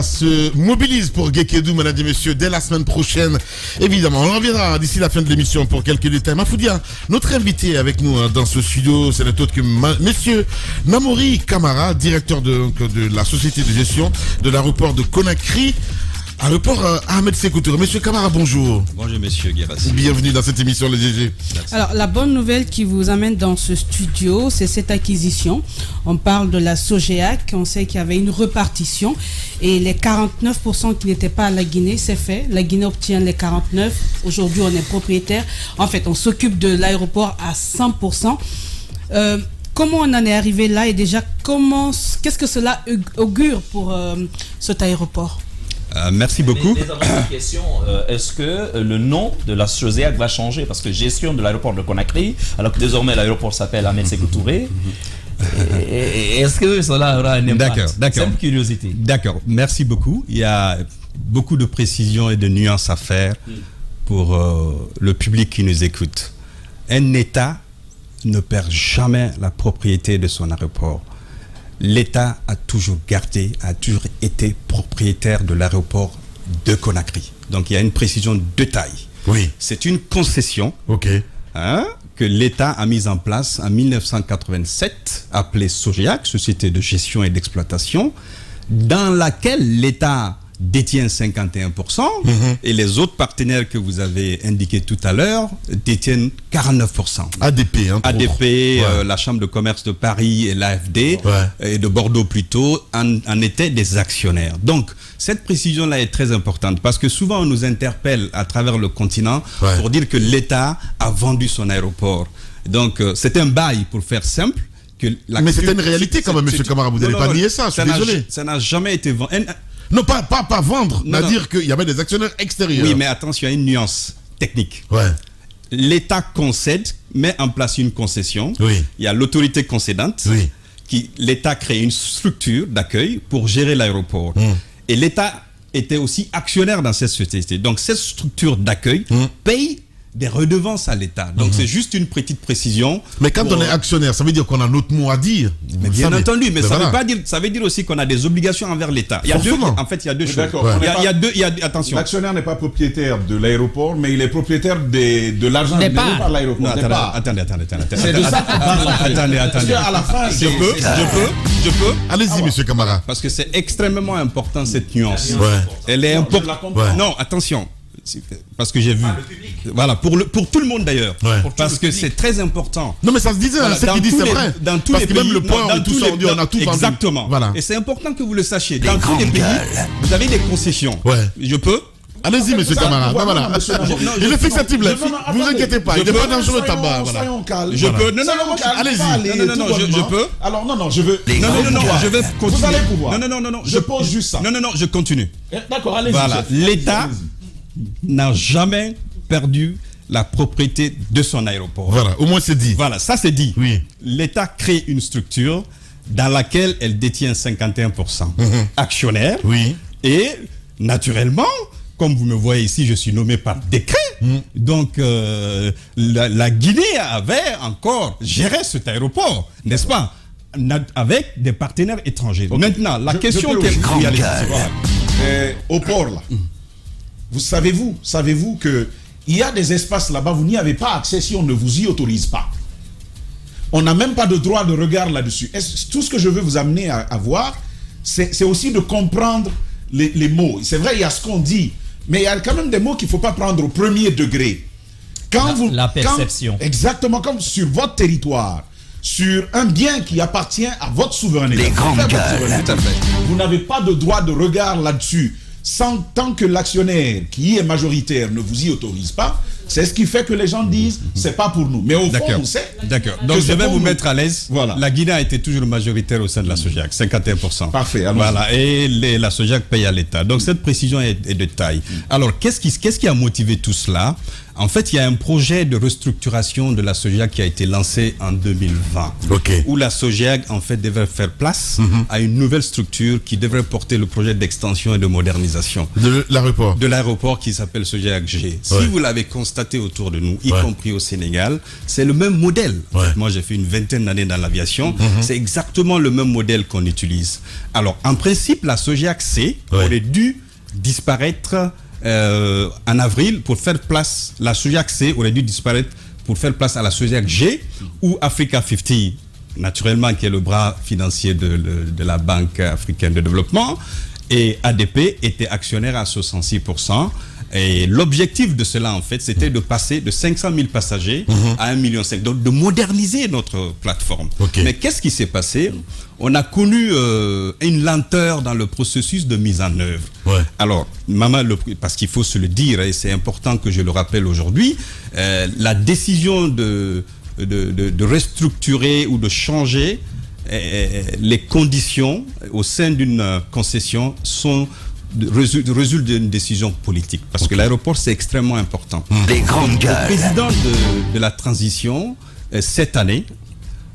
l'État se mobilise pour Guékédou, mesdames et messieurs, dès la semaine prochaine. Évidemment, on reviendra d'ici la fin de l'émission pour quelques détails. Mafoudia, notre invité avec nous dans ce studio, c'est autre que monsieur Namori Kamara, directeur de la société de gestion de l'aéroport de Conakry. Aéroport Ahmed Sékou Touré. Monsieur Kamara, bonjour. Bonjour, monsieur Guérassi. Bienvenue dans cette émission, le GG. Merci. Alors, la bonne nouvelle qui vous amène dans ce studio, c'est cette acquisition. On parle de la Sogéac. On sait qu'il y avait une repartition. Et les 49% qui n'étaient pas à la Guinée, c'est fait. La Guinée obtient les 49%. Aujourd'hui, on est propriétaire. En fait, on s'occupe de l'aéroport à 100%. Comment on en est arrivé là et déjà, qu'est-ce que cela augure pour cet aéroport ? Merci beaucoup. Déjà, une question, est-ce que le nom de la Sogéac va changer? Parce que gestion de l'aéroport de Conakry, alors que désormais l'aéroport s'appelle Ahmed Sékou Touré. Est-ce que cela aura un impact? D'accord. Simple curiosité. D'accord, merci beaucoup. Il y a beaucoup de précisions et de nuances à faire pour le public qui nous écoute. Un État ne perd jamais la propriété de son aéroport. L'État a toujours été propriétaire de l'aéroport de Conakry. Donc il y a une précision de taille. Oui. C'est une concession que l'État a mise en place en 1987, appelée Sogéac, Société de gestion et d'exploitation, dans laquelle l'État détient 51% et les autres partenaires que vous avez indiqués tout à l'heure détiennent 49%. ADP, la Chambre de commerce de Paris et l'AFD, et de Bordeaux plutôt, en étaient des actionnaires. Donc, cette précision-là est très importante parce que souvent on nous interpelle à travers le continent pour dire que l'État a vendu son aéroport. Donc, c'est un bail, pour faire simple. Mais c'est une réalité quand même, M. Kamara, vous n'allez pas nier ça, je suis désolé. Ça n'a jamais été vendu. Non, pas vendre, mais dire qu'il y avait des actionnaires extérieurs. Oui, mais attention, il y a une nuance technique. L'État concède, met en place une concession. Il y a l'autorité concédante. L'État crée une structure d'accueil pour gérer l'aéroport. Et l'État était aussi actionnaire dans cette société. Donc, cette structure d'accueil paye des redevances à l'État. Donc, c'est juste une petite précision. Mais quand on est actionnaire, ça veut dire qu'on a notre mot à dire. Mais bien entendu, mais ça veut pas dire, ça veut dire aussi qu'on a des obligations envers l'État. Il y a deux choses. Attention. L'actionnaire n'est pas propriétaire de l'aéroport, mais il est propriétaire de l'argent donné par l'aéroport. Attendez. C'est de ça qu'on parle. Attendez. Parce qu'à la fin, je peux. Allez-y, monsieur Kamara. Parce que c'est extrêmement important, cette nuance. Elle est importante. Non, attention. Parce que j'ai vu. Voilà, pour tout le monde d'ailleurs. Parce que c'est très important. Non, mais ça se disait, ce qu'il dit, c'est vrai. Parce que même le point où tout ça, on dit, on a tout vendu. Exactement. Et c'est important que vous le sachiez. Dans tous les pays, vous avez des concessions. Je peux? Allez-y, monsieur Kamara. Voilà. Il est fixatif là. Vous inquiétez pas. Il n'est pas dangereux tabac. Je peux. Non, allez-y. Non, je peux. Alors, non, je veux. Non, je vais continuer. Vous allez pouvoir. Non. Je pose juste ça. Non, je continue. D'accord, allez-y. Voilà. L'État n'a jamais perdu la propriété de son aéroport. Voilà, au moins c'est dit. Voilà, ça c'est dit. Oui. L'État crée une structure dans laquelle elle détient 51% actionnaire. Oui. Et naturellement, comme vous me voyez ici, je suis nommé par décret. Donc, la Guinée avait encore géré cet aéroport, n'est-ce pas? Avec des partenaires étrangers. Maintenant, la question qui est au port là. Savez-vous que il y a des espaces là-bas, vous n'y avez pas accès si on ne vous y autorise pas. On n'a même pas de droit de regard là-dessus. Tout ce que je veux vous amener à voir, c'est aussi de comprendre les mots. C'est vrai, il y a ce qu'on dit, mais il y a quand même des mots qu'il ne faut pas prendre au premier degré. La perception. Exactement, comme sur votre territoire, sur un bien qui appartient à votre souveraineté. Les grandes gueules. Vous n'avez pas de droit de regard là-dessus. Tant que l'actionnaire qui est majoritaire ne vous y autorise pas, c'est ce qui fait que les gens disent c'est pas pour nous. Mais au fond, on sait. D'accord. Donc je vais vous mettre à l'aise. Voilà. La Guinée a été toujours majoritaire au sein de la Sogéac, 51%. Parfait. Voilà. Et la Sogéac paye à l'État. Donc cette précision est de taille. Alors qu'est-ce qui a motivé tout cela? En fait, il y a un projet de restructuration de la SOGEAC qui a été lancé en 2020. Où la SOGEAC, en fait, devrait faire place à une nouvelle structure qui devrait porter le projet d'extension et de modernisation. De l'aéroport. De l'aéroport qui s'appelle SOGEAC G. Si vous l'avez constaté autour de nous, y compris au Sénégal, c'est le même modèle. En fait, moi, j'ai fait une vingtaine d'années dans l'aviation. C'est exactement le même modèle qu'on utilise. Alors, en principe, la SOGEAC C aurait dû disparaître en avril pour faire place, la SOGEAC C aurait dû disparaître pour faire place à la SOGEAC G, où Africa 50, naturellement, qui est le bras financier de la Banque africaine de développement, et ADP était actionnaire à 66%. Et l'objectif de cela, en fait, c'était de passer de 500 000 passagers à 1,5 million. Donc, de moderniser notre plateforme. Mais qu'est-ce qui s'est passé? On a connu une lenteur dans le processus de mise en œuvre. Alors, parce qu'il faut se le dire, et c'est important que je le rappelle aujourd'hui, la décision de restructurer ou de changer les conditions au sein d'une concession résulte d'une décision politique. Parce que l'aéroport, c'est extrêmement important. Les grandes gueules. Le président de la transition, cette année,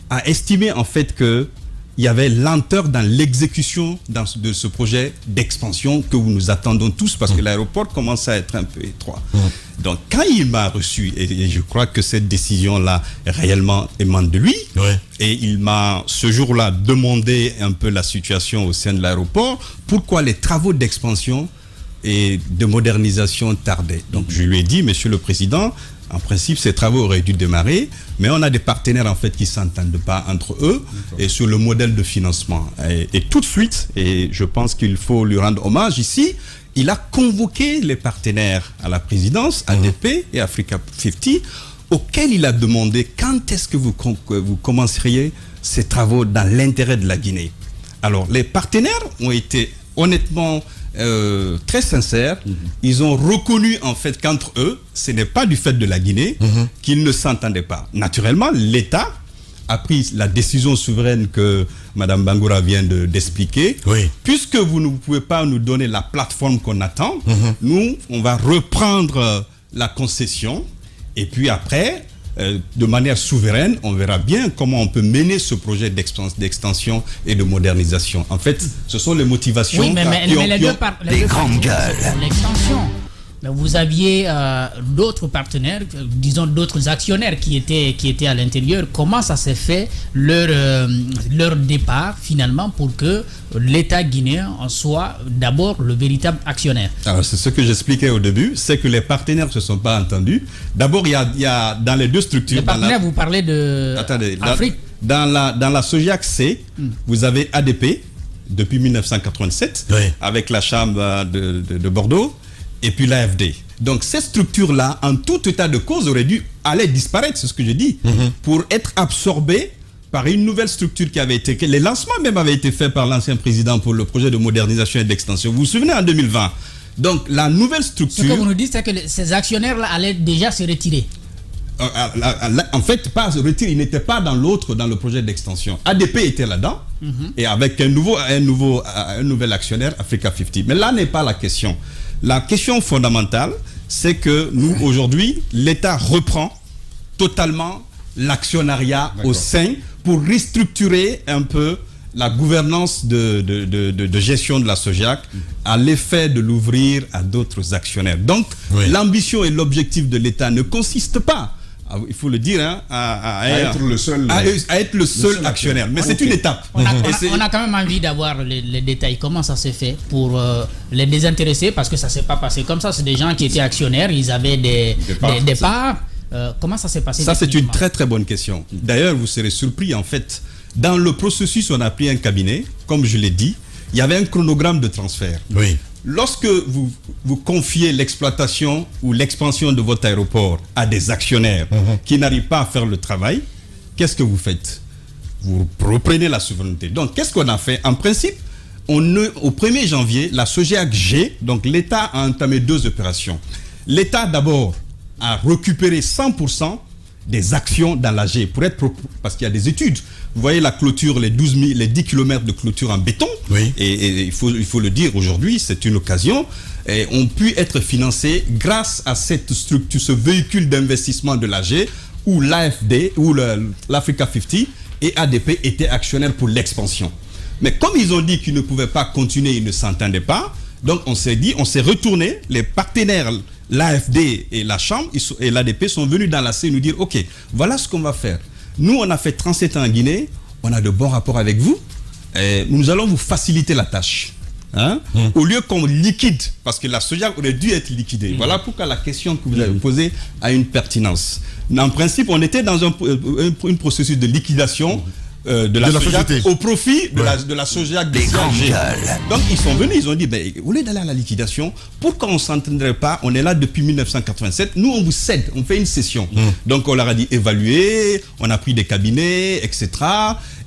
a estimé en fait qu'il y avait lenteur dans l'exécution de ce projet d'expansion que nous attendons tous, parce que l'aéroport commence à être un peu étroit. Donc, quand il m'a reçu, et je crois que cette décision-là réellement émane de lui, et il m'a ce jour-là demandé un peu la situation au sein de l'aéroport, pourquoi les travaux d'expansion et de modernisation tardaient. Donc, je lui ai dit, Monsieur le Président, en principe, ces travaux auraient dû démarrer, mais on a des partenaires en fait qui ne s'entendent pas entre eux et sur le modèle de financement. Et tout de suite, et je pense qu'il faut lui rendre hommage ici, il a convoqué les partenaires à la présidence, ADP et Africa 50, auxquels il a demandé quand est-ce que vous commenceriez ces travaux dans l'intérêt de la Guinée. Alors, les partenaires ont été honnêtement très sincères. Ils ont reconnu en fait qu'entre eux, ce n'est pas du fait de la Guinée qu'ils ne s'entendaient pas. Naturellement, l'État a pris la décision souveraine que Mme Bangoura vient d'expliquer. Puisque vous ne pouvez pas nous donner la plateforme qu'on attend, nous, on va reprendre la concession et puis après, de manière souveraine, on verra bien comment on peut mener ce projet d'extension et de modernisation. En fait, ce sont les motivations les grandes gueules. L'extension. Vous aviez d'autres partenaires, disons d'autres actionnaires qui étaient à l'intérieur. Comment ça s'est fait leur départ finalement pour que l'État guinéen en soit d'abord le véritable actionnaire? Alors c'est ce que j'expliquais au début, c'est que les partenaires ne se sont pas entendus. D'abord il y a dans les deux structures. Les partenaires, vous parlez de Afrique. Dans la SOGEAC C, vous avez ADP depuis 1987 avec la chambre de Bordeaux. Et puis l'AFD. Donc ces structures-là, en tout état de cause, auraient dû aller disparaître, c'est ce que je dis, pour être absorbées par une nouvelle structure qui avait été... Les lancements même avaient été faits par l'ancien président pour le projet de modernisation et d'extension. Vous vous souvenez, en 2020. Donc la nouvelle structure... Ce que vous nous dites, c'est que ces actionnaires-là allaient déjà se retirer. En fait, pas se retirer, ils n'étaient pas dans le projet d'extension. ADP était là-dedans, et avec un nouvel actionnaire, Africa 50. Mais là n'est pas la question. La question fondamentale, c'est que nous, aujourd'hui, l'État reprend totalement l'actionnariat au sein pour restructurer un peu la gouvernance de gestion de la SOGEAC à l'effet de l'ouvrir à d'autres actionnaires. Donc, l'ambition et l'objectif de l'État ne consistent pas, il faut le dire, à être le seul actionnaire. Mais c'est une étape. On a quand même envie d'avoir les détails. Comment ça s'est fait pour les désintéressés? Parce que ça ne s'est pas passé comme ça. C'est des gens qui étaient actionnaires, ils avaient des parts. Comment ça s'est passé? Ça, c'est une très très bonne question. D'ailleurs, vous serez surpris, en fait. Dans le processus, on a pris un cabinet. Comme je l'ai dit, il y avait un chronogramme de transfert. Lorsque vous confiez l'exploitation ou l'expansion de votre aéroport à des actionnaires qui n'arrivent pas à faire le travail, qu'est-ce que vous faites? Vous reprenez la souveraineté. Donc, qu'est-ce qu'on a fait? En principe, au 1er janvier, la SOGEAC G, donc l'État a entamé 2 opérations. L'État, d'abord, a récupéré 100% des actions dans l'AG parce qu'il y a des études. Vous voyez la clôture, les 10 km de clôture en béton. Oui. Et il faut le dire aujourd'hui, c'est une occasion. Et ont pu être financés grâce à cette structure, ce véhicule d'investissement de l'AG où l'AFD, où l'Africa 50 et ADP étaient actionnaires pour l'expansion. Mais comme ils ont dit qu'ils ne pouvaient pas continuer, ils ne s'entendaient pas, donc on s'est retourné, les partenaires, l'AFD et la Chambre et l'ADP sont venus dans la CEI nous dire, ok, voilà ce qu'on va faire. Nous, on a fait 37 ans en Guinée, on a de bons rapports avec vous, et nous allons vous faciliter la tâche. Hein? Au lieu qu'on liquide, parce que la soja aurait dû être liquidée. Voilà pourquoi la question que vous avez posée a une pertinence. En principe, on était dans un processus de liquidation de la soja au profit de la soja des grands gueules. Donc ils sont venus, ils ont dit, au lieu d'aller à la liquidation, pourquoi on ne s'entendrait pas? On est là depuis 1987, nous on vous cède, on fait une cession. Donc on leur a dit évaluer, on a pris des cabinets, etc.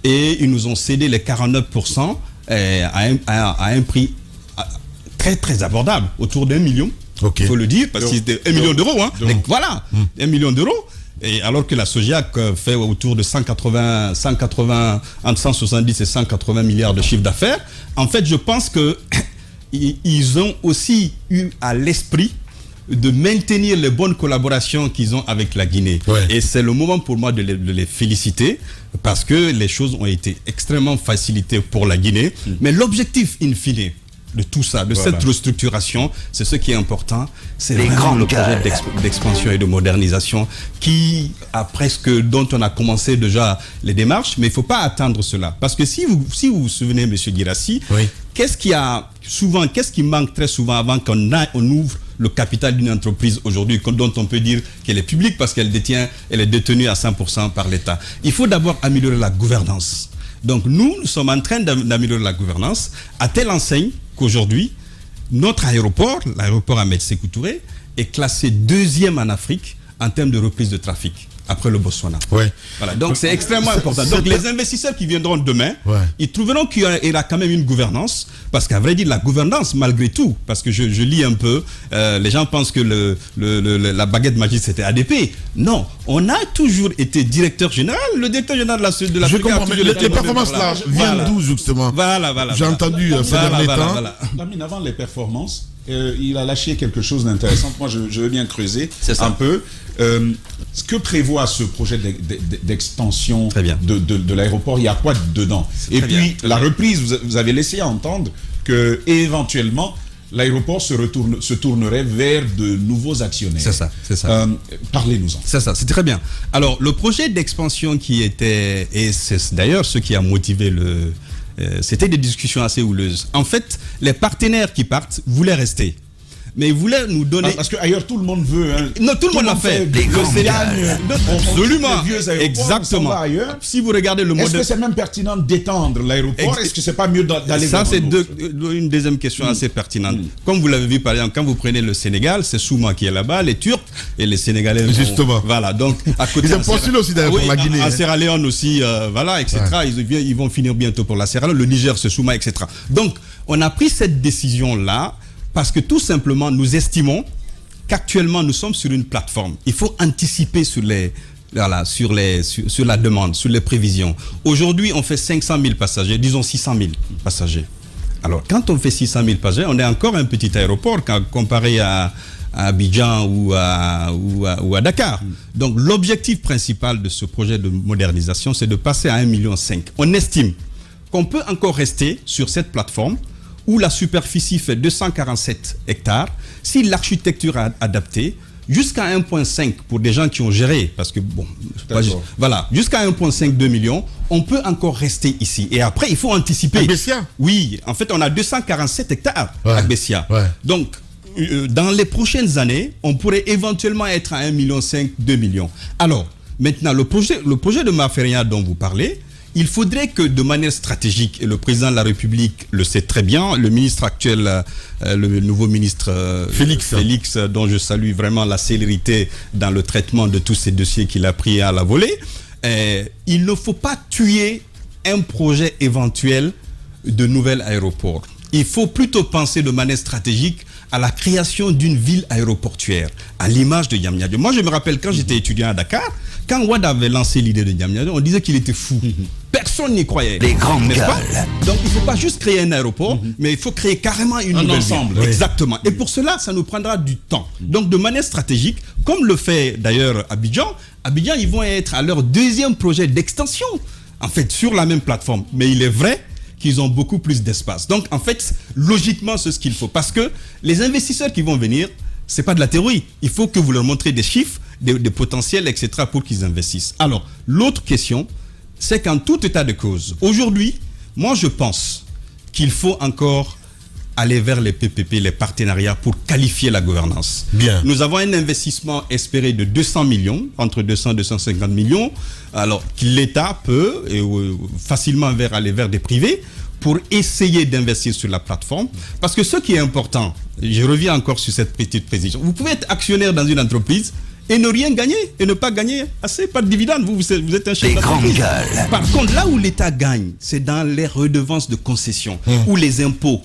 Et ils nous ont cédé les 49%. À un prix très très abordable, autour d'1 million, il faut le dire, parce que c'était 1 million d'euros. Hein. Donc voilà, 1 million d'euros. Et alors que la Sogiac fait autour de 170 et 180 milliards de chiffre d'affaires, en fait, je pense qu'ils ont aussi eu à l'esprit de maintenir les bonnes collaborations qu'ils ont avec la Guinée. Ouais. Et c'est le moment pour moi de les féliciter parce que les choses ont été extrêmement facilitées pour la Guinée. Mais l'objectif in fine de tout ça, de cette restructuration, c'est ce qui est important, c'est vraiment le projet d'expansion et de modernisation dont on a commencé déjà les démarches, mais il ne faut pas attendre cela. Parce que si vous vous souvenez, M. Guirassy, qu'est-ce qui manque très souvent avant qu'on ouvre le capital d'une entreprise aujourd'hui, dont on peut dire qu'elle est publique parce qu'elle est détenue à 100% par l'État? Il faut d'abord améliorer la gouvernance. Donc nous sommes en train d'améliorer la gouvernance à telle enseigne qu'aujourd'hui, notre aéroport, l'aéroport Ahmed Sékou Touré, est classé 2e en Afrique en termes de reprise de trafic, après le Botswana. Ouais. Voilà, donc c'est extrêmement important. Donc les investisseurs qui viendront demain, ils trouveront qu'il y a quand même une gouvernance, parce qu'à vrai dire, la gouvernance, malgré tout, parce que je lis un peu, les gens pensent que la baguette magique c'était ADP. Non, on a toujours été directeur général. Le directeur général de la Je comprends, mais les performances là viennent d'où justement? J'ai entendu ces derniers temps. Avant les performances, il a lâché quelque chose d'intéressant. Moi, je veux bien creuser un peu. Ce que prévoit ce projet d'extension de l'aéroport, il y a quoi dedans? Et puis, la reprise, vous avez laissé entendre que éventuellement l'aéroport se tournerait vers de nouveaux actionnaires. C'est ça. Parlez-nous-en. C'est ça, c'est très bien. Alors, le projet d'expansion et c'est d'ailleurs ce qui a motivé c'était des discussions assez houleuses. En fait, les partenaires qui partent voulaient rester. Mais ils voulaient nous donner... Parce qu'ailleurs, tout le monde veut... Hein. Non, tout le monde l'a fait. Absolument. Exactement. Si vous regardez le modèle... Est-ce que c'est même pertinent d'étendre l'aéroport? Est-ce que c'est pas mieux d'aller... Ça, c'est une deuxième question assez pertinente. Comme vous l'avez vu, par exemple, quand vous prenez le Sénégal, c'est Souma qui est là-bas, les Turcs et les Sénégalais... Justement. Voilà, donc... À côté ils ont postulé aussi d'ailleurs pour la Guinée. À Sierra Leone aussi, voilà, etc. Ouais. Ils vont finir bientôt pour la Sierra Leone. Le Niger, c'est Souma, etc. Donc, on a pris cette décision-là parce que tout simplement, nous estimons qu'actuellement, nous sommes sur une plateforme. Il faut anticiper sur la demande, sur les prévisions. Aujourd'hui, on fait 500 000 passagers, disons 600 000 passagers. Alors, quand on fait 600 000 passagers, on est encore un petit aéroport comparé à Abidjan ou à Dakar. Donc, l'objectif principal de ce projet de modernisation, c'est de passer à 1,5 million. On estime qu'on peut encore rester sur cette plateforme où la superficie fait 247 hectares, si l'architecture est adaptée, jusqu'à 1,5 pour des gens qui ont géré, parce que bon, voilà, jusqu'à 1,5-2 millions, on peut encore rester ici. Et après, il faut anticiper. Agbessia? Oui, en fait, on a 247 hectares à Agbessia. Donc, dans les prochaines années, on pourrait éventuellement être à 1,5 million, 2 millions. Alors, maintenant, le projet de Maferia dont vous parlez, il faudrait que de manière stratégique, et le président de la République le sait très bien, le ministre actuel, le nouveau ministre Félix, dont je salue vraiment la célérité dans le traitement de tous ces dossiers qu'il a pris à la volée, il ne faut pas tuer un projet éventuel de nouvel aéroport. Il faut plutôt penser de manière stratégique à la création d'une ville aéroportuaire, à l'image de Diamniadio. Moi, je me rappelle quand j'étais étudiant à Dakar, Quand Wade avait lancé l'idée de Diamniadio, on disait qu'il était fou. Personne n'y croyait. Les grandes gueules. Donc il ne faut pas juste créer un aéroport, mais il faut créer carrément une nouvelle ensemble. Oui. Exactement. Et pour cela, ça nous prendra du temps. Donc de manière stratégique, comme le fait d'ailleurs Abidjan, ils vont être à leur deuxième projet d'extension, en fait, sur la même plateforme. Mais il est vrai qu'ils ont beaucoup plus d'espace. Donc en fait, logiquement, c'est ce qu'il faut. Parce que les investisseurs qui vont venir, c'est pas de la théorie. Il faut que vous leur montrez des chiffres, des potentiels, etc. pour qu'ils investissent. Alors, l'autre question, c'est qu'en tout état de cause, aujourd'hui, moi je pense qu'il faut encore aller vers les PPP, les partenariats pour qualifier la gouvernance. Bien. Nous avons un investissement espéré de 200 millions, entre 200 et 250 millions, alors que l'État peut facilement aller vers des privés pour essayer d'investir sur la plateforme. Parce que ce qui est important, je reviens encore sur cette petite précision, vous pouvez être actionnaire dans une entreprise et ne rien gagner, et ne pas gagner assez, pas de dividendes. Vous êtes un chef d'entreprise. Par contre, là où l'État gagne, c'est dans les redevances de concession, ou les impôts.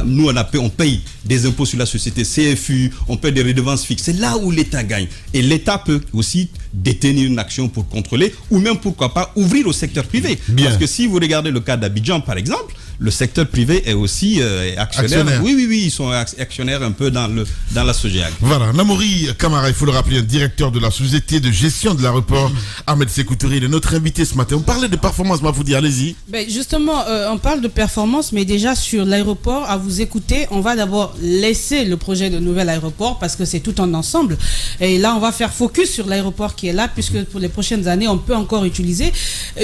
Nous, on paye des impôts sur la société, CFU, on paye des redevances fixes. C'est là où l'État gagne. Et l'État peut aussi détenir une action pour contrôler, ou même, pourquoi pas, ouvrir au secteur privé. Bien. Parce que si vous regardez le cas d'Abidjan, par exemple, le secteur privé est aussi actionnaire. Oui, ils sont actionnaires un peu dans la SOGEAC. Voilà, Namori Kamara, il faut le rappeler, un directeur de la société de gestion de l'aéroport, Ahmed Sékou Touré, il est notre invité ce matin. On parlait de performance, Mafoudi, allez-y. Justement, on parle de performance, mais déjà sur l'aéroport, à vous écouter, on va d'abord laisser le projet de nouvel aéroport parce que c'est tout un ensemble. Et là, on va faire focus sur l'aéroport qui est là, puisque pour les prochaines années, on peut encore utiliser.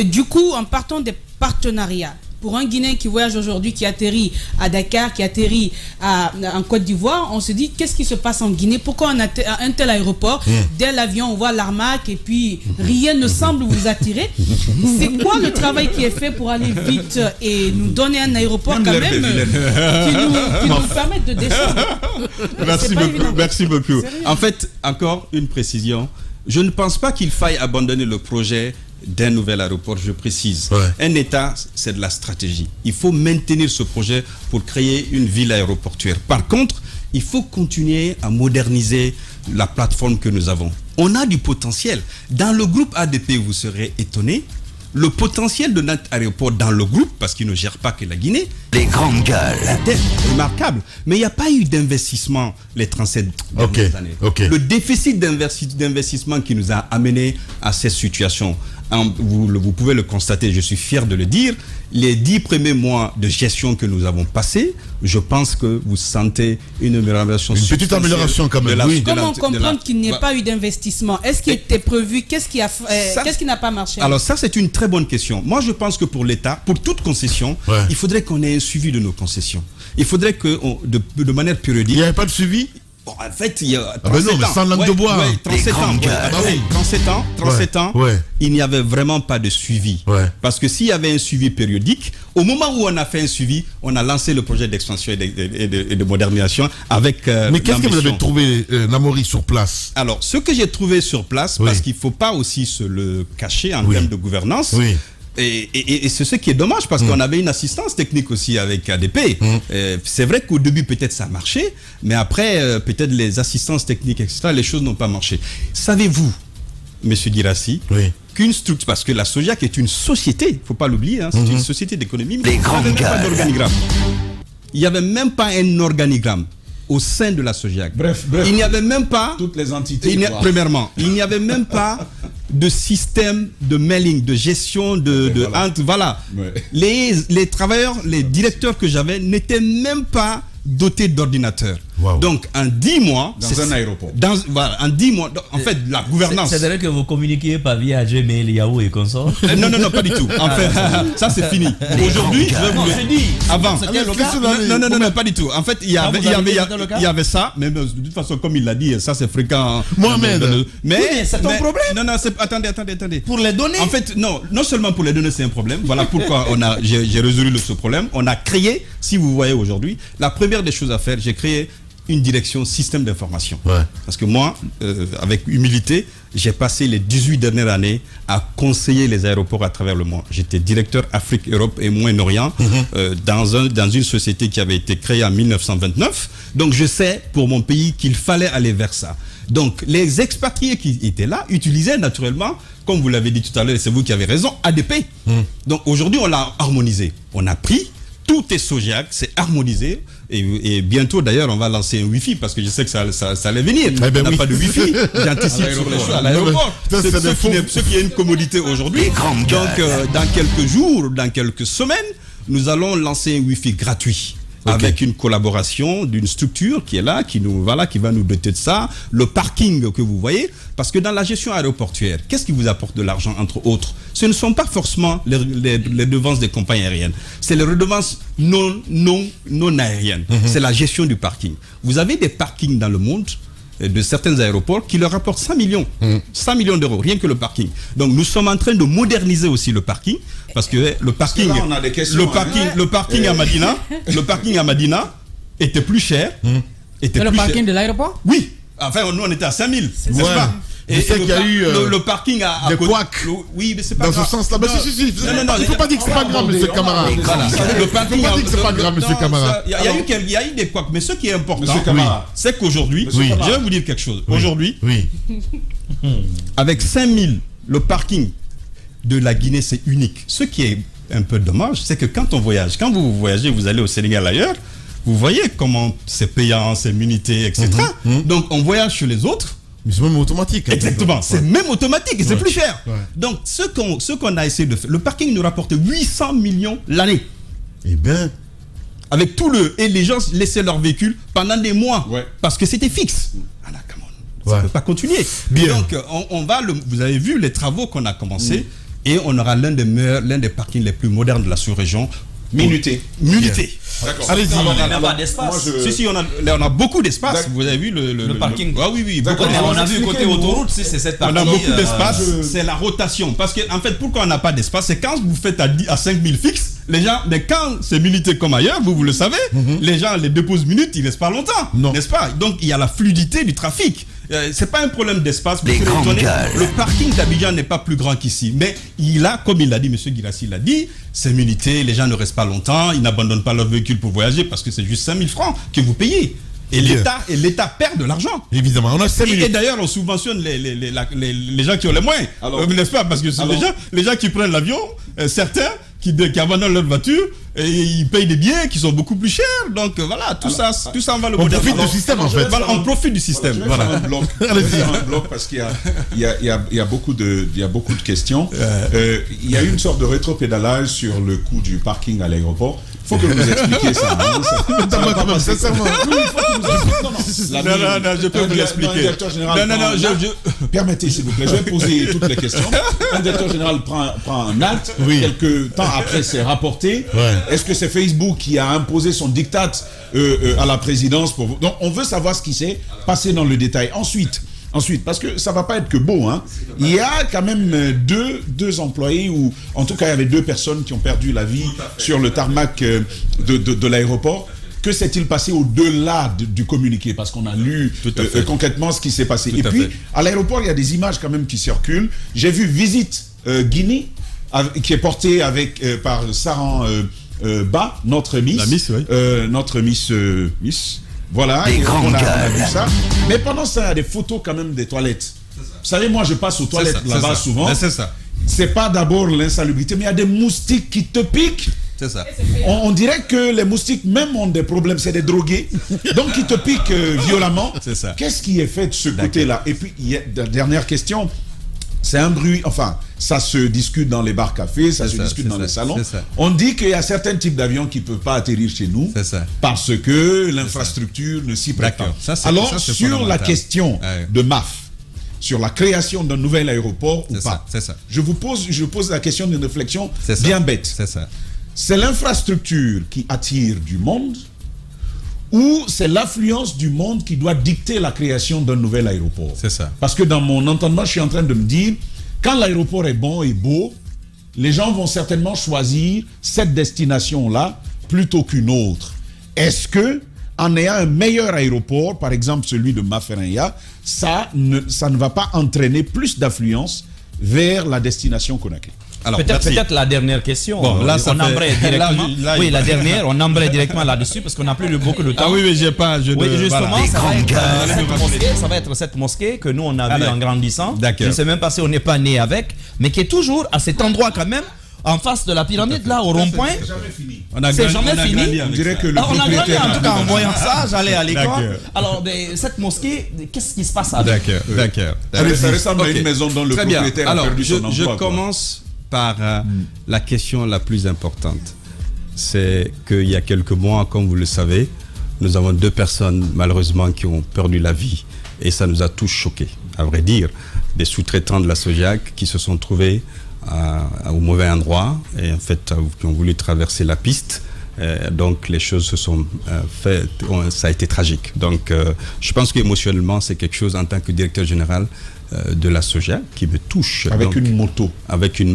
Du coup, en partant des partenariats, pour un Guinéen qui voyage aujourd'hui, qui atterrit à Dakar, qui atterrit en Côte d'Ivoire, on se dit qu'est-ce qui se passe en Guinée? Pourquoi on a un tel aéroport? Dès l'avion, on voit l'armaque et puis rien ne semble vous attirer. C'est quoi le travail qui est fait pour aller vite et nous donner un aéroport quand même qui nous permette de descendre? Merci beaucoup. En fait, encore une précision. Je ne pense pas qu'il faille abandonner le projet d'un nouvel aéroport, je précise. Un État, c'est de la stratégie. Il faut maintenir ce projet pour créer une ville aéroportuaire. Par contre, il faut continuer à moderniser la plateforme que nous avons. On a du potentiel. Dans le groupe ADP, vous serez étonnés, le potentiel de notre aéroport dans le groupe, parce qu'il ne gère pas que la Guinée, les grandes gueules, c'est remarquable. Mais il n'y a pas eu d'investissement les 37 dernières années. Le déficit d'investissement qui nous a amené à cette situation, vous pouvez le constater, je suis fier de le dire, les 10 premiers mois de gestion que nous avons passés, je pense que vous sentez une amélioration. Une petite amélioration quand même. Comment comprendre qu'il n'y ait pas eu d'investissement? Est-ce qu'il était prévu? Qu'est-ce qui n'a pas marché? Alors ça, c'est une très bonne question. Moi, je pense que pour l'État, pour toute concession, il faudrait qu'on ait un suivi de nos concessions. Il faudrait que, de manière périodique... Il n'y avait pas de suivi? Bon, en fait, il y a 37 ans. Sans langue de bois. 37 ans, il n'y avait vraiment pas de suivi. Parce que s'il y avait un suivi périodique, au moment où on a fait un suivi, on a lancé le projet d'expansion et de modernisation avec Mais qu'est-ce que vous avez trouvé, Namori, sur place? Alors, ce que j'ai trouvé sur place, parce qu'il ne faut pas aussi se le cacher en termes de gouvernance, et c'est ce qui est dommage parce qu'on avait une assistance technique aussi avec ADP. C'est vrai qu'au début peut-être ça marchait, mais après peut-être les assistances techniques, etc., les choses n'ont pas marché. Savez-vous, Monsieur Girassi, qu'une structure, parce que la SOGEAC est une société, il ne faut pas l'oublier, c'est une société d'économie, mais il n'y avait même pas un organigramme au sein de la SOGEAC. Bref, il n'y avait même pas toutes les entités. Premièrement, il n'y avait même pas de système de mailing, de gestion voilà. Les travailleurs, les directeurs que j'avais n'étaient même pas dotés d'ordinateurs. Donc en 10 mois, dans un aéroport. En 10 mois, en fait, la gouvernance. C'est vrai que vous communiquiez pas via Gmail, Yahoo et consorts. Non, pas du tout. En fait, ça c'est fini. Aujourd'hui, je vais vous le dire. Avant. Non, pas du tout. En fait, il y avait ça, mais de toute façon, comme il l'a dit, ça c'est fréquent. Mohamed. Mais c'est ton problème. Non, attendez. Pour les données. En fait, non seulement pour les données, c'est un problème. Voilà pourquoi j'ai résolu ce problème. On a créé, si vous voyez aujourd'hui, la première des choses à faire, j'ai créé une direction système d'information. Parce que moi, avec humilité, j'ai passé les 18 dernières années à conseiller les aéroports à travers le monde. J'étais directeur Afrique, Europe et Moyen-Orient dans une société qui avait été créée en 1929. Donc je sais pour mon pays qu'il fallait aller vers ça. Donc les expatriés qui étaient là utilisaient naturellement, comme vous l'avez dit tout à l'heure, et c'est vous qui avez raison, ADP. Donc aujourd'hui on l'a harmonisé. On a pris, tout est Sogeac, c'est harmonisé. Et bientôt, d'ailleurs, on va lancer un Wi-Fi parce que je sais que ça allait venir. On n'a pas de Wi-Fi. J'anticipe sur les choses à l'aéroport. Ce qui est une commodité aujourd'hui. Donc, dans quelques jours, dans quelques semaines, nous allons lancer un Wi-Fi gratuit. Avec une collaboration d'une structure qui est là, qui va nous doter de ça, le parking que vous voyez, parce que dans la gestion aéroportuaire, qu'est-ce qui vous apporte de l'argent entre autres? Ce ne sont pas forcément les redevances des compagnies aériennes, c'est les redevances non aériennes, c'est la gestion du parking. Vous avez des parkings dans le monde de certains aéroports qui leur rapportent 100 millions, 100 millions d'euros, rien que le parking. Donc nous sommes en train de moderniser aussi le parking, parce que le parking, le parking à Madina était plus cher. Le parking de l'aéroport? Oui. Enfin, nous on était à 5000, n'est-ce pas? Et c'est qu'il y a eu le parking à des couacs. Oui, mais c'est pas dans grave. ce sens-là. Non, il ne faut pas dire que c'est pas grave, monsieur Camara. Le parking, il ne faut pas dire que c'est pas grave, monsieur Camara. Il y a eu des couacs, mais ce qui est important, c'est qu'aujourd'hui, je vais vous dire quelque chose. Aujourd'hui, avec 5000, le parking de la Guinée, c'est unique. Ce qui est un peu dommage, c'est que quand vous voyagez, vous allez au Sénégal ailleurs, vous voyez comment c'est payant, c'est munité, etc. Donc on voyage chez les autres. Mais c'est même automatique. Exactement, c'est même automatique et c'est plus cher. Donc ce qu'on a essayé de faire, le parking nous rapporte 800 millions l'année. Eh bien. Avec tout et les gens laissaient leur véhicule pendant des mois parce que c'était fixe. Ça ne peut pas continuer. Bien. Donc vous avez vu les travaux qu'on a commencé et on aura l'un des parkings les plus modernes de la sous-région. Minuté. D'accord. Allez-y. On n'a pas d'espace. Si, on a beaucoup d'espace. Vous avez vu le parking. Ah oui. On a vu côté autoroute, c'est cette partie. On a beaucoup d'espace. C'est la rotation. Parce qu'en fait, pourquoi on n'a pas d'espace? C'est quand vous faites à 5000 fixes, les gens, mais quand c'est minuté comme ailleurs, vous le savez, les gens les déposent minutes, ils ne restent pas longtemps. N'est-ce pas? Donc il y a la fluidité du trafic. C'est pas un problème d'espace. Le parking d'Abidjan n'est pas plus grand qu'ici. Mais il a, comme il l'a dit, M. Guirassy l'a dit, c'est minuté, les gens ne restent pas longtemps, ils n'abandonnent pas leur véhicule pour voyager parce que c'est juste 5000 francs que vous payez. Et l'État perd de l'argent. Évidemment, on a 5 minutes. Et d'ailleurs, on subventionne les gens qui ont les moyens. N'est-ce pas? Parce que les gens qui prennent l'avion, certains qui abandonnent leur voiture, et ils payent des billets qui sont beaucoup plus chers. Donc voilà, tout ça, on va le moderniser. On profite du système en fait. On profite du système. Je vais faire un bloc parce qu'il y a beaucoup de questions. Il y a une sorte de rétropédalage sur le coût du parking à l'aéroport. Il faut que vous expliquiez ça. Sincèrement. Non, je peux vous l'expliquer. Permettez, s'il vous plaît, je vais poser toutes les questions. Un directeur général prend un acte. Quelques temps après, c'est rapporté. Est-ce que c'est Facebook qui a imposé son diktat à la présidence pour vous? Donc, on veut savoir ce qui s'est passé dans le détail. Ensuite, parce que ça ne va pas être que beau, hein. Il y a quand même deux employés, ou en tout cas, il y avait 2 personnes qui ont perdu la vie sur le tarmac de l'aéroport. Que s'est-il passé au-delà du communiqué? Parce qu'on a lu concrètement ce qui s'est passé. Et puis, à l'aéroport, il y a des images quand même qui circulent. J'ai vu Visite Guinée, qui est portée par Saran Ba, notre Miss. La Miss, oui. Notre Miss. Voilà, on a vu ça. Mais pendant ça, il y a des photos quand même des toilettes. Vous savez, moi, je passe aux toilettes là-bas souvent. C'est ça. C'est pas d'abord l'insalubrité, mais il y a des moustiques qui te piquent. C'est ça. On dirait que les moustiques même ont des problèmes, c'est des drogués. Donc, ils te piquent violemment. C'est ça. Qu'est-ce qui est fait de ce côté-là? Et puis, dernière question. C'est un bruit, enfin, ça se discute dans les bars-cafés, ça se discute dans les salons. On dit qu'il y a certains types d'avions qui ne peuvent pas atterrir chez nous parce que l'infrastructure ne s'y prête pas. Alors, sur la question de MAF, sur la création d'un nouvel aéroport ou pas, je pose la question d'une réflexion bien bête. C'est l'infrastructure qui attire du monde ou c'est l'affluence du monde qui doit dicter la création d'un nouvel aéroport? C'est ça. Parce que dans mon entendement, je suis en train de me dire, quand l'aéroport est bon et beau, les gens vont certainement choisir cette destination-là plutôt qu'une autre. Est-ce que en ayant un meilleur aéroport, par exemple celui de Mafereya, ça ne va pas entraîner plus d'affluence vers la destination Conakry. Alors, peut-être la dernière question. Bon, là, on embraye directement. Oui, la dernière, on embraye directement là-dessus parce qu'on n'a plus beaucoup de temps. Ah oui, mais j'ai pas. Oui, justement, ça va être cette mosquée que nous on a vue en grandissant. Je ne sais même pas si on n'est pas né avec, mais qui est toujours à cet endroit quand même. En face de la pyramide, là, au rond-point. C'est jamais fini. C'est jamais fini. On dirait que le on a grandi en tout cas en voyant ça. ça, j'allais à l'école. Alors, cette mosquée, qu'est-ce qui se passe avec? D'accord. Ça ressemble à une maison dont le propriétaire a perdu son emploi. Je commence par la question la plus importante. C'est qu'il y a quelques mois, comme vous le savez, nous avons 2 personnes malheureusement qui ont perdu la vie. Et ça nous a tous choqués, à vrai dire. Des sous-traitants de la Sogeac qui se sont trouvés au mauvais endroit et en fait qui ont voulu traverser la piste. Donc les choses se sont faites, ça a été tragique. Donc je pense qu'émotionnellement c'est quelque chose en tant que directeur général de la Sogeac qui me touche. Avec une moto. Avec une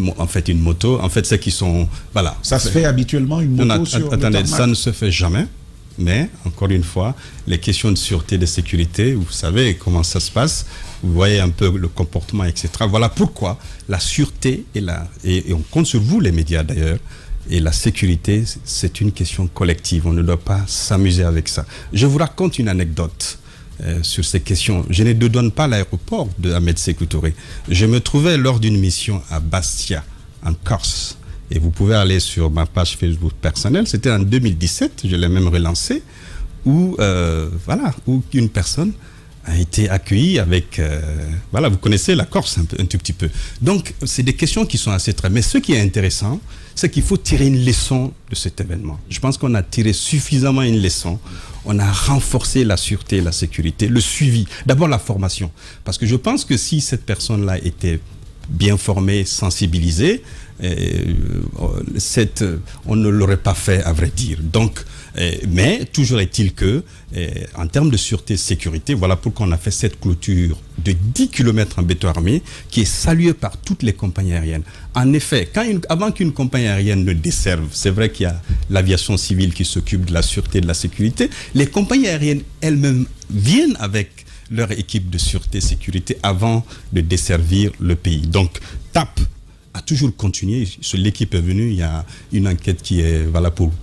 moto. En fait c'est qu'ils sont voilà. Ça se fait habituellement une moto sur le tarmac? Ça ne se fait jamais. Mais, encore une fois, les questions de sûreté et de sécurité, vous savez comment ça se passe, vous voyez un peu le comportement, etc. Voilà pourquoi la sûreté et on compte sur vous, les médias d'ailleurs, et la sécurité, c'est une question collective. On ne doit pas s'amuser avec ça. Je vous raconte une anecdote sur ces questions. Je ne donne pas l'aéroport de Ahmed Sékou Touré. Je me trouvais lors d'une mission à Bastia, en Corse. Et vous pouvez aller sur ma page Facebook personnelle, c'était en 2017, je l'ai même relancé, où une personne a été accueillie avec... vous connaissez la Corse un tout petit peu. Donc, c'est des questions qui sont assez très... Mais ce qui est intéressant, c'est qu'il faut tirer une leçon de cet événement. Je pense qu'on a tiré suffisamment une leçon. On a renforcé la sûreté et la sécurité, le suivi, d'abord la formation. Parce que je pense que si cette personne-là était bien formée, sensibilisée, on ne l'aurait pas fait à vrai dire. Donc, mais toujours est-il que en termes de sûreté et sécurité, voilà pourquoi on a fait cette clôture de 10 km en béton armé qui est saluée par toutes les compagnies aériennes. En effet, avant qu'une compagnie aérienne ne desserve, c'est vrai qu'il y a l'aviation civile qui s'occupe de la sûreté et de la sécurité, les compagnies aériennes elles-mêmes viennent avec leur équipe de sûreté et sécurité avant de desservir le pays. Donc, TAP a toujours continué. L'équipe est venue, il y a une enquête qui est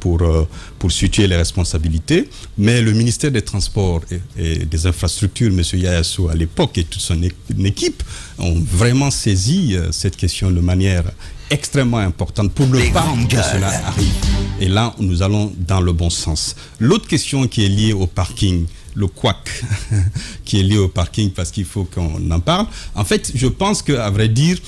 pour situer les responsabilités. Mais le ministère des Transports et des Infrastructures, M. Yayasso à l'époque et toute son équipe ont vraiment saisi cette question de manière extrêmement importante pour ne pas que cela arrive. Et là, nous allons dans le bon sens. L'autre question qui est liée au parking, le couac qui est lié au parking parce qu'il faut qu'on en parle. En fait, je pense qu'à vrai dire,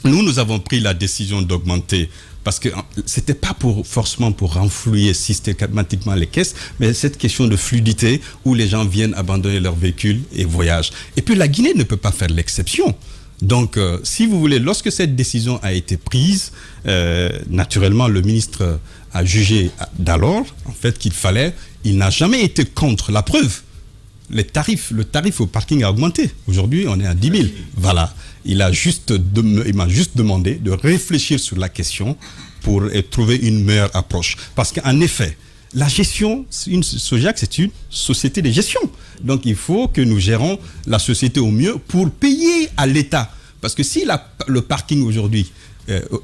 nous avons pris la décision d'augmenter parce que c'était pas forcément pour renflouer systématiquement les caisses, mais cette question de fluidité où les gens viennent abandonner leur véhicule et voyagent. Et puis la Guinée ne peut pas faire l'exception. Donc, si vous voulez, lorsque cette décision a été prise, naturellement, le ministre a jugé d'alors, en fait, il n'a jamais été contre. La preuve, le tarif au parking a augmenté. Aujourd'hui, on est à 10 000. Voilà. Il m'a juste demandé de réfléchir sur la question pour trouver une meilleure approche. Parce qu'en effet, la gestion, Sogeac, c'est une société de gestion. Donc, il faut que nous gérons la société au mieux pour payer à l'État. Parce que si le parking aujourd'hui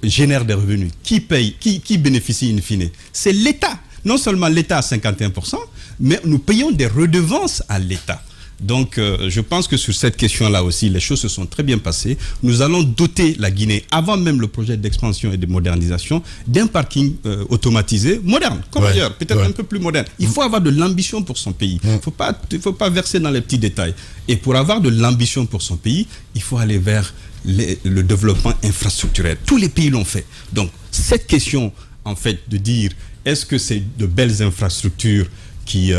génère des revenus, qui paye, qui bénéficie in fine? C'est l'État. Non seulement l'État à 51%, mais nous payons des redevances à l'État. Donc, je pense que sur cette question-là aussi, les choses se sont très bien passées. Nous allons doter la Guinée, avant même le projet d'expansion et de modernisation, d'un parking automatisé, moderne, comme ailleurs, peut-être un peu plus moderne. Il faut avoir de l'ambition pour son pays. Il ne faut pas verser dans les petits détails. Et pour avoir de l'ambition pour son pays, il faut aller vers le développement infrastructurel. Tous les pays l'ont fait. Donc, cette question, en fait, de dire, est-ce que c'est de belles infrastructures qui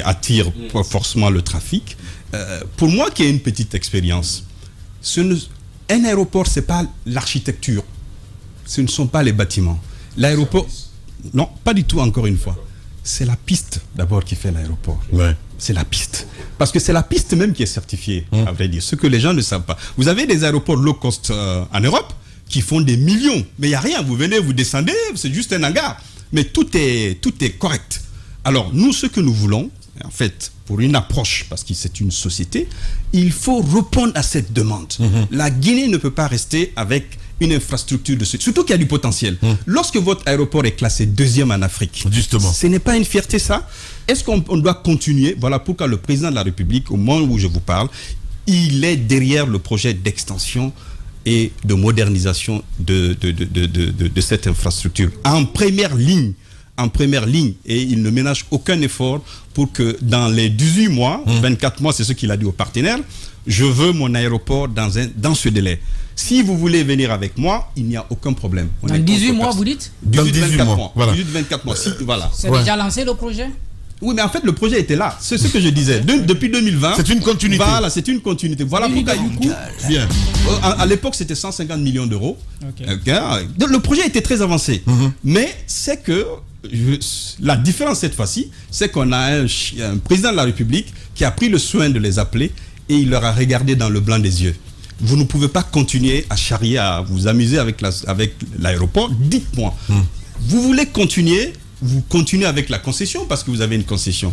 attirent forcément le trafic? Pour moi, qui ai une petite expérience, un aéroport, ce n'est pas l'architecture. Ce ne sont pas les bâtiments. L'aéroport, non, pas du tout, encore une fois. C'est la piste, d'abord, qui fait l'aéroport. Ouais. C'est la piste. Parce que c'est la piste même qui est certifiée, à vrai dire. Ce que les gens ne savent pas. Vous avez des aéroports low cost en Europe qui font des millions. Mais il n'y a rien. Vous venez, vous descendez, c'est juste un hangar. Mais tout est correct. Alors, nous, ce que nous voulons, en fait, pour une approche, parce que c'est une société, il faut répondre à cette demande. La Guinée ne peut pas rester avec une infrastructure de ce... Surtout qu'il y a du potentiel. Lorsque votre aéroport est classé 2e en Afrique, justement, ce n'est pas une fierté, ça? Est-ce qu'on doit continuer? Voilà pourquoi le président de la République, au moment où je vous parle, il est derrière le projet d'extension et de modernisation de cette infrastructure. En première ligne, et il ne ménage aucun effort pour que dans les 18 mois, 24 mois, c'est ce qu'il a dit aux partenaires, je veux mon aéroport dans ce délai. Si vous voulez venir avec moi, il n'y a aucun problème. Dans 18 mois, vous dites? 18-24 mois. Voilà. 18-24 mois. Voilà. C'est déjà lancé le projet? Oui, mais en fait, le projet était là. C'est ce que je disais. Depuis 2020. C'est une continuité. Voilà, c'est une continuité. Voilà pourquoi, du coup, bien. À l'époque, c'était 150 millions d'euros. Donc, le projet était très avancé. Mais c'est que la différence cette fois-ci, c'est qu'on a un président de la République qui a pris le soin de les appeler et il leur a regardé dans le blanc des yeux. Vous ne pouvez pas continuer à charrier, à vous amuser avec l'aéroport. Dites-moi, vous voulez continuer? Vous continuez avec la concession parce que vous avez une concession.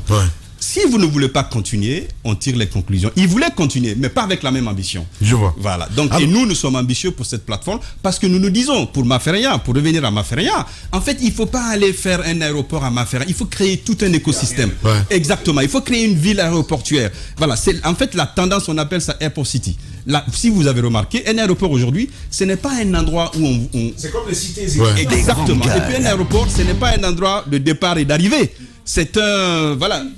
Si vous ne voulez pas continuer, on tire les conclusions. Ils voulaient continuer, mais pas avec la même ambition. Je vois. Voilà. Donc, et nous sommes ambitieux pour cette plateforme parce que nous nous disons, pour Mafereya, pour revenir à Mafereya, en fait, il ne faut pas aller faire un aéroport à Mafereya. Il faut créer tout un écosystème. Exactement. Il faut créer une ville aéroportuaire. Voilà. C'est en fait la tendance, on appelle ça Airport City. Là, si vous avez remarqué, un aéroport aujourd'hui, ce n'est pas un endroit où on... C'est comme les cités. Exactement. Et puis un aéroport, ce n'est pas un endroit de départ et d'arrivée. C'est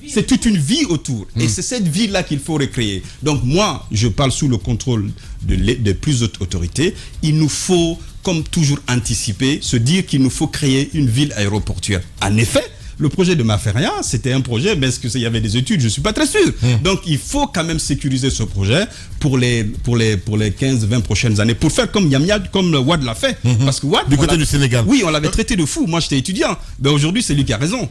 c'est toute une vie autour. Et c'est cette vie-là qu'il faut recréer. Donc moi, je parle sous le contrôle de plus hautes autorités. Il nous faut, comme toujours, anticiper, se dire qu'il nous faut créer une ville aéroportuaire. En effet, le projet de Mafereya, c'était un projet, mais est-ce qu'il y avait des études? Je ne suis pas très sûr. Donc, il faut quand même sécuriser ce projet pour les 15-20 prochaines années, pour faire comme Yamyad, comme Wad l'a fait. Parce que Wad, du côté du Sénégal. Oui, on l'avait traité de fou. Moi, j'étais étudiant. Ben, aujourd'hui, c'est lui qui a raison.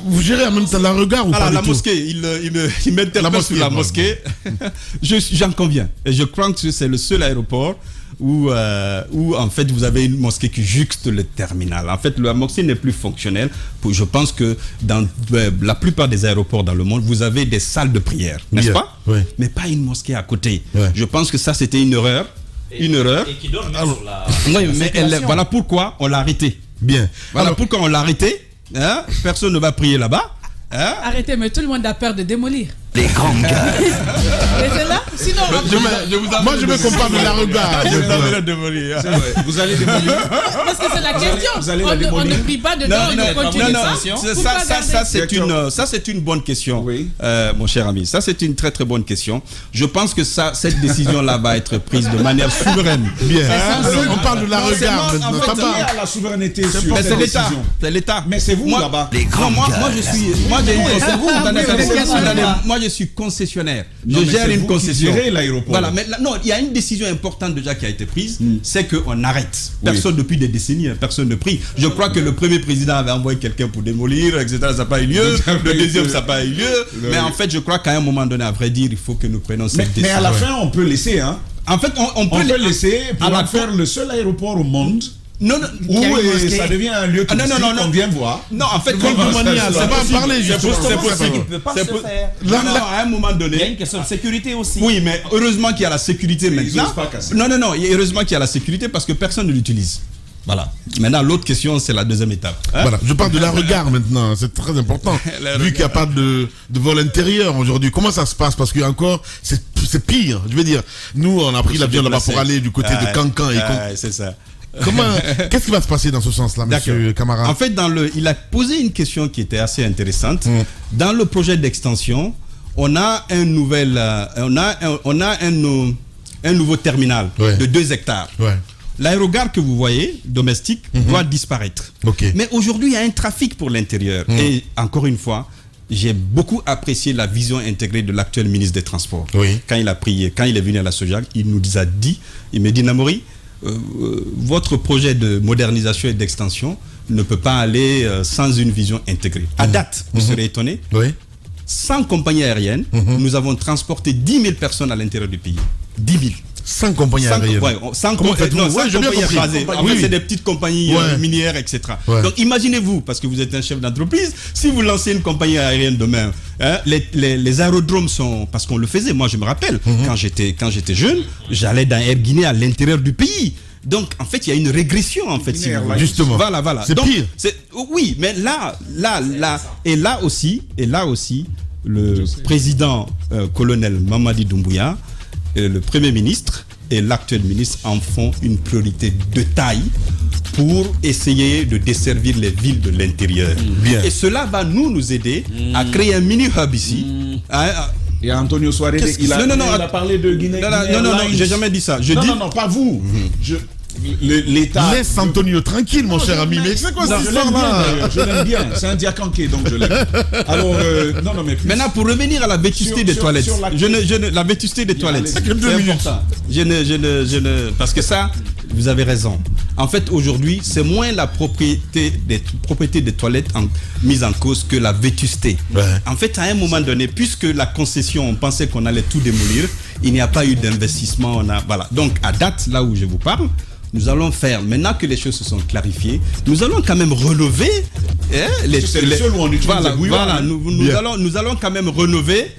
Vous gérez en même temps la regard ou pas la mosquée, il m'interpelle sur la mosquée. J'en conviens. Et je crois que c'est le seul aéroport où en fait vous avez une mosquée qui juxte le terminal. En fait, la mosquée n'est plus fonctionnelle. Je pense que dans la plupart des aéroports dans le monde, vous avez des salles de prière, n'est-ce pas? Mais pas une mosquée à côté. Je pense que ça, c'était une erreur. Et qui donne sur la... Oui, mais voilà pourquoi on l'a arrêté. Bien. Voilà pourquoi on l'a arrêté. Personne ne va prier là-bas. Arrêtez, mais tout le monde a peur de démolir. Les grandes gueules. Mais c'est là, sinon... Moi, je veux qu'on parle de la regard. Vous allez démolir. Parce que c'est la question. Vous allez la démolir. On ne prie pas dedans, on continue ça, c'est une bonne question, mon cher ami. Ça, c'est une très très bonne question. Je pense que cette décision-là va être prise de manière souveraine. Bien. On parle de la regard maintenant. Qui a la souveraineté sur cette décision? C'est l'État. Mais c'est vous là-bas. Moi, je suis concessionnaire. Je gère une concession. Voilà, mais non, il y a une décision importante déjà qui a été prise, c'est qu'on arrête. Personne depuis des décennies, personne ne prie. Je crois que le premier président avait envoyé quelqu'un pour démolir, etc. Ça n'a pas eu lieu. Le deuxième, ça n'a pas eu lieu. Mais en fait, je crois qu'à un moment donné, à vrai dire, il faut que nous prenions cette décision. Mais à la fin, on peut laisser. En fait, on peut laisser pour faire le seul aéroport au monde. Non, ça devient un lieu touristique qu'on vient voir. Non, en fait, ça va en parler. C'est possible. Il ne peut pas se faire. Non, à un moment donné. Il y a une question de sécurité aussi. Oui, mais heureusement qu'il y a la sécurité maintenant. Non, heureusement qu'il y a la sécurité parce que personne ne l'utilise. Voilà. Maintenant, l'autre question, c'est la deuxième étape. Voilà. Je parle de la regard maintenant. C'est très important. Vu qu'il n'y a pas de vol intérieur aujourd'hui. Comment ça se passe? Parce que encore, c'est pire. Je veux dire, nous, on a pris l'avion là-bas pour aller du côté de Cancan. C'est ça. Qu'est-ce qui va se passer dans ce sens-là, monsieur Camara? En fait, il a posé une question qui était assez intéressante. Dans le projet d'extension, on a un nouveau terminal de 2 hectares. L'aérogare que vous voyez, domestique, doit disparaître. Mais aujourd'hui, il y a un trafic pour l'intérieur. Et encore une fois, j'ai beaucoup apprécié la vision intégrée de l'actuel ministre des Transports. Quand il est venu à la SOJAC, il nous a dit, il me dit, Namori, votre projet de modernisation et d'extension ne peut pas aller sans une vision intégrée. À date, vous serez étonné, sans compagnie aérienne, nous avons transporté 10 000 personnes à l'intérieur du pays. 10 000. 100 compagnies aériennes. Ouais, 100 compagnies basées. En fait, c'est des petites compagnies minières, etc. Ouais. Donc, imaginez-vous, parce que vous êtes un chef d'entreprise, si vous lancez une compagnie aérienne demain, hein, les aérodromes sont... Parce qu'on le faisait, moi je me rappelle, quand j'étais jeune, j'allais dans Air Guinée à l'intérieur du pays. Donc, en fait, il y a une régression, en fait. Justement. Voilà. C'est donc, pire. Oui, mais là aussi, le président colonel Mamadi Doumbouya, le premier ministre et l'actuel ministre en font une priorité de taille pour essayer de desservir les villes de l'intérieur. Et cela va nous aider à créer un mini-hub ici. Et Antonio Suarez, il a parlé de Guinée. Non, j'ai jamais dit ça. Non, pas vous. L'État. Laisse Antonio tranquille, mon cher ami. Mais c'est quoi cette histoire-là? Je l'aime bien. C'est un diacanqué, donc je l'aime. Alors, mais plus... Maintenant, pour revenir à la vétusté des toilettes, la vétusté des toilettes, c'est important. Parce que ça, vous avez raison. En fait, aujourd'hui, c'est moins la propriété des toilettes mise en cause que la vétusté. Ouais. En fait, à un moment donné, puisque la concession, on pensait qu'on allait tout démolir, il n'y a pas eu d'investissement. Voilà. Donc, à date, là où je vous parle, nous allons faire, maintenant que les choses se sont clarifiées, nous allons quand même rénover c'est le seul où on utilise des bouilloires. Voilà, nous allons quand même rénover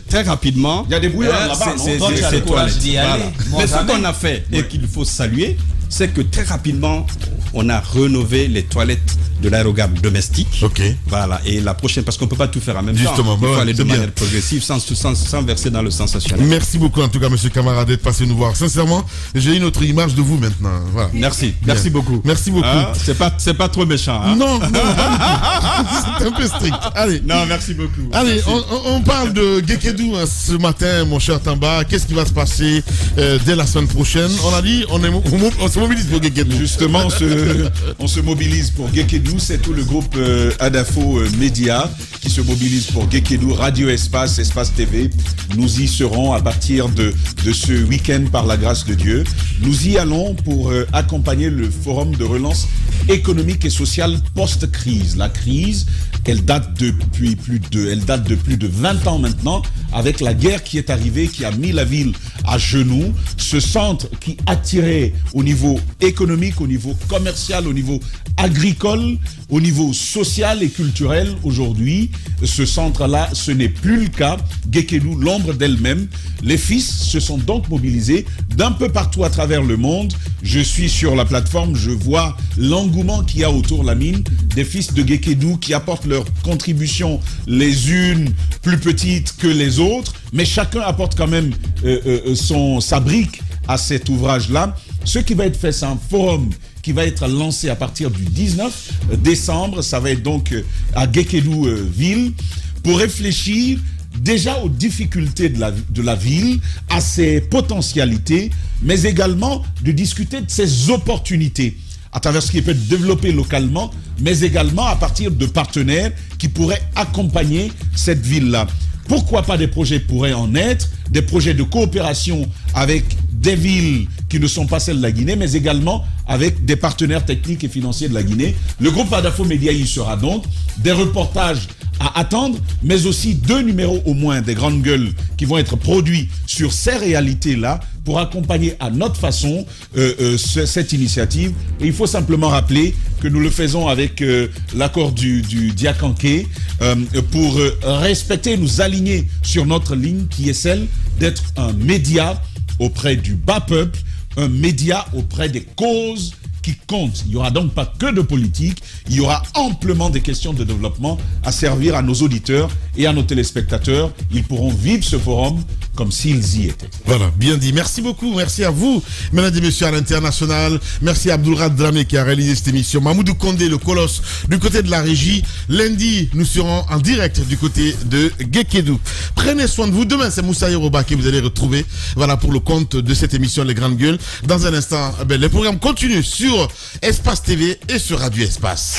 très rapidement. Il y a des bouilloires là-bas, non? Tu as le courage d'y aller. Mais ce qu'on a fait et qu'il faut saluer, c'est que très rapidement, on a rénové les toilettes de l'aérogare domestique. Ok. Voilà. Et la prochaine, parce qu'on ne peut pas tout faire en même temps. Il faut aller de manière progressive, sans verser dans le sensationnel. Merci beaucoup, en tout cas, monsieur Camara, d'être passé nous voir. Sincèrement, j'ai une autre image de vous maintenant. Voilà. Merci beaucoup. Merci beaucoup. C'est pas trop méchant. Hein? Non, c'est un peu strict. Allez. Non, merci beaucoup. Allez, on parle de Guékédou ce matin, mon cher Tamba. Qu'est-ce qui va se passer dès la semaine prochaine? On a dit, on se mobilise pour Guékédou. Justement, on se mobilise pour Guékédou. C'est tout le groupe Adafo Média qui se mobilise pour Guékédou, Radio Espace, Espace TV. Nous y serons à partir de ce week-end par la grâce de Dieu. Nous y allons pour accompagner le forum de relance économique et sociale post-crise. La crise, elle date de plus de 20 ans maintenant, avec la guerre qui est arrivée, qui a mis la ville à genoux. Ce centre qui attirait au niveau économique, au niveau commercial, au niveau agricole, au niveau social et culturel, aujourd'hui, ce centre-là, ce n'est plus le cas. Guékédou, l'ombre d'elle-même. Les fils se sont donc mobilisés d'un peu partout à travers le monde. Je suis sur la plateforme, je vois l'engouement qu'il y a autour de la mine, des fils de Guékédou qui apportent leur contribution, les unes plus petites que les autres, mais chacun apporte quand même sa brique à cet ouvrage-là. Ce qui va être fait, c'est un forum qui va être lancé à partir du 19 décembre. Ça va être donc à Guékédou ville pour réfléchir déjà aux difficultés de la ville, à ses potentialités, mais également de discuter de ses opportunités à travers ce qui peut être développé localement, mais également à partir de partenaires qui pourraient accompagner cette ville-là. Pourquoi pas des projets pourraient en être, des projets de coopération avec des villes qui ne sont pas celles de la Guinée, mais également avec des partenaires techniques et financiers de la Guinée. Le groupe Adafo Média y sera donc, des reportages à attendre, mais aussi 2 numéros au moins des grandes gueules qui vont être produits sur ces réalités-là pour accompagner à notre façon cette initiative. Et il faut simplement rappeler que nous le faisons avec l'accord du Diakanké pour respecter, nous aligner sur notre ligne qui est celle d'être un média auprès du bas peuple, un média auprès des causes qui comptent. Il n'y aura donc pas que de politique, il y aura amplement des questions de développement à servir à nos auditeurs et à nos téléspectateurs. Ils pourront vivre ce forum comme s'ils y étaient. Voilà, bien dit. Merci beaucoup. Merci à vous, mesdames et messieurs, à l'international. Merci à Abdoulrad Dramé qui a réalisé cette émission. Mamoudou Kondé, le colosse, du côté de la régie. Lundi, nous serons en direct du côté de Guékédou. Prenez soin de vous. Demain, c'est Moussa Yoruba que vous allez retrouver. Voilà pour le compte de cette émission Les Grandes Gueules. Dans un instant, les programmes continuent sur Espace TV et sur Radio Espace.